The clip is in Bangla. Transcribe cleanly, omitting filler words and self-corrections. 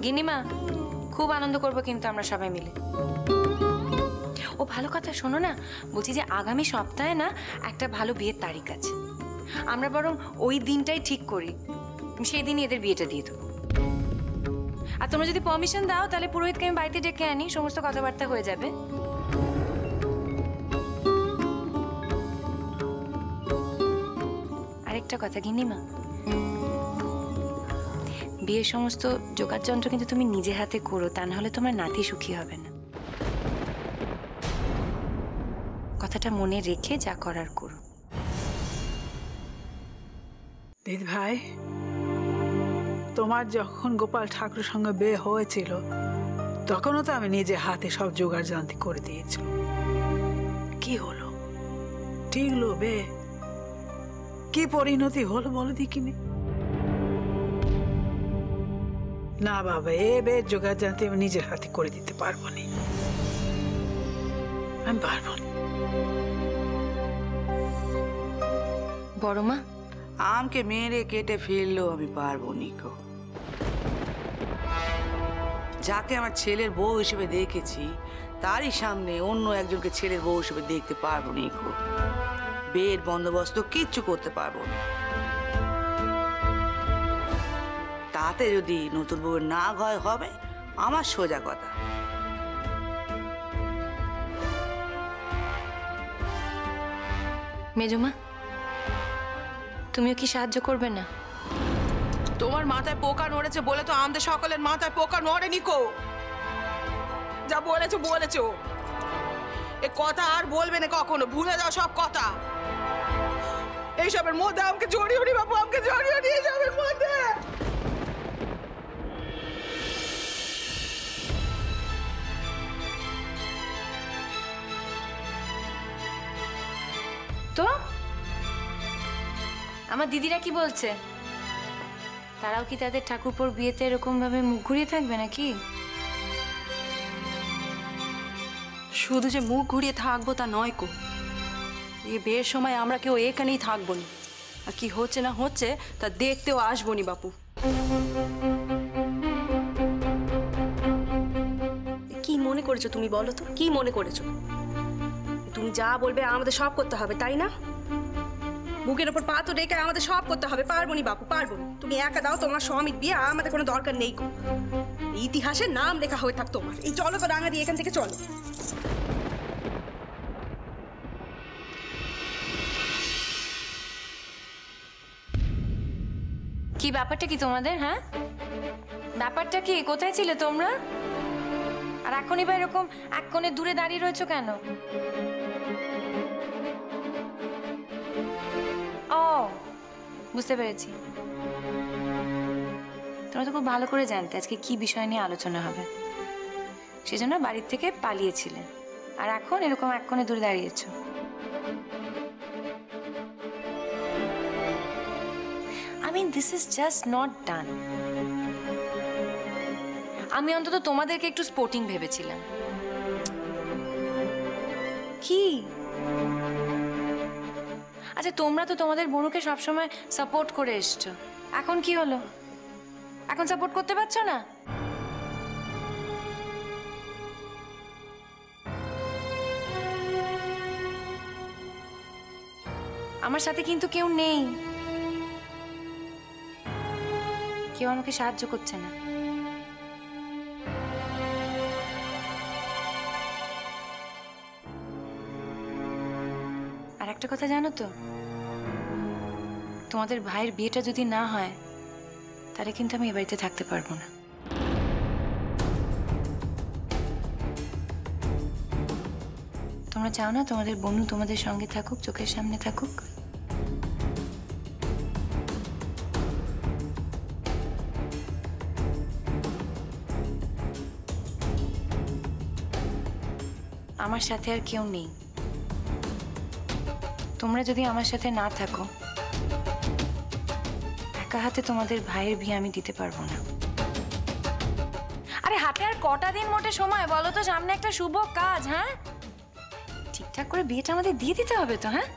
গিন্নিমা খুব আনন্দ করবো কিন্তু আমরা সবাই মিলে। ও ভালো কথা, শোনো না, বলছি যে আগামী সপ্তাহে না একটা ভালো বিয়ের তারিখ আছে, আমরা বরং ওই দিনটাই ঠিক করি, সেই দিনই এদের বিয়েটা দিয়ে দেবো। আর তোমরা যদি পারমিশন দাও তাহলে পুরোহিতকে আমি বাড়িতে ডেকে আনি, সমস্ত কথাবার্তা হয়ে যাবে। আরেকটা কথা গিন্নিমা, বিয়ের সমস্ত জোগাড় যন্ত্র কিন্তু তুমি নিজে হাতে করো, তা নাহলে তোমার নাতি সুখী হবে না। কথাটা মনে রেখে যা করার করো। দিদি ভাই, তোমার যখন গোপাল ঠাকুরের সঙ্গে বিয়ে হয়েছিল তখনও তো আমি নিজে হাতে সব জোগাড় যন্ত্র করে দিয়েছিল। কি হলো, ঠিকলো বে? কি পরিণতি হলো বলো দেখিনি? না বাবা, এ বে জোগাড় যন্ত্র আমি নিজের হাতে করে দিতে পারবো না, আমি পারবো না। বড় মা, আমকে মেরে কেটে ফেললেও আমি পারবো নিকো। যাকে আমার ছেলের বউ হিসেবে দেখেছি তারই সামনে অন্য একজনকে ছেলের বউ হিসেবে দেখতে পারবো নিকো। বিয়ের বন্দোবস্ত কিচ্ছু করতে পারবো না। তাতে যদি নতুন বউয়ের না হয় হবে আমার সোজা কথা। মেজমা, তুমিও কি সাহায্য করবে না? তোমার মাথায় পোকা নড়েছে বলে তো আমাদের সকলের মাথায় পোকা নড়েনি কো। যা বলেছো বলেছো, এ কথা আর বলবে না কখনো, ভুলে যাও সব কথা। এইসবের মধ্যে আমাকে জড়িয়ে নি বাবু, আমাকে জড়িয়ে নি এইসবের মধ্যে। তো আমার দিদিরা কি বলছে? তারাও কি তাদের ঠাকুরপোর বিয়েতে এরকম ভাবে মুখ ঘুরিয়ে থাকবে নাকি? শুধু যে মুখ ঘুরিয়ে থাকবো তা নয় কো, এই বিয়ের সময় আমরা কেউ এখানেই থাকবো না, আর কি হচ্ছে না হচ্ছে তা দেখতেও আসবো নি বাপু। কি মনে করেছো তুমি বলো তো, কি মনে করেছো? তুমি যা বলবে আমাদের সব করতে হবে, তাই না? বুকের ওপর পা তো রেখে আমাদের সব করতে হবে, পারবো নি বাপু, পারবো না। তুমি একা দাও, তোমার স্বামীর বিয়ে আমাদের কোনো দরকার নেই গো। ইতিহাসে নাম লেখা হয়ে থাক তোমার। এই চলো তো রাঙা দিয়ে এখান থেকে চলো। কি ব্যাপারটা কি তোমাদের? হ্যাঁ, ব্যাপারটা কি? কোথায় ছিলে তোমরা? আর এখনই বা এরকম এক কোণে দূরে দাঁড়িয়ে রয়েছো কেন? ও, বুঝতে পেরেছি, তোমরা তো খুব ভালো করে জানতে আজকে কি বিষয় নিয়ে আলোচনা হবে, সেজন্য বাড়ির থেকে পালিয়েছিলে, আর এখন এরকম এক কোণে দূরে দাঁড়িয়েছো। I mean, this is just not done. আমি অন্তত তোমাদেরকে একটু স্পোর্টিং ভেবেছিলাম। কি আচ্ছা, তোমরা তো তোমাদের বোনকে সবসময় সাপোর্ট করে এসছো, এখন কি হলো? এখন সাপোর্ট করতে পারছো না? আমার সাথে কিন্তু কেউ নেই, কেউ আমাকে সাহায্য করছে না। আর একটা কথা জানো তো, তোমাদের ভাইয়ের বিয়েটা যদি না হয় তাহলে কিন্তু আমি এ বাড়িতে থাকতে পারবো না। তোমরা চাও না তোমাদের বোনু তোমাদের সঙ্গে থাকুক, চোখের সামনে থাকুক? আমার সাথে আর কেউ নেই, তোমরা যদি আমার সাথে না থাকো একা হাতে তোমাদের ভাইয়ের বিয়ে আমি দিতে পারবো না। আরে হাতে আর কটা দিন মোটে সময় বলো তো, সামনে একটা শুভ কাজ। হ্যাঁ, ঠিকঠাক করে বিয়েটা আমাদের দিয়ে দিতে হবে তো। হ্যাঁ,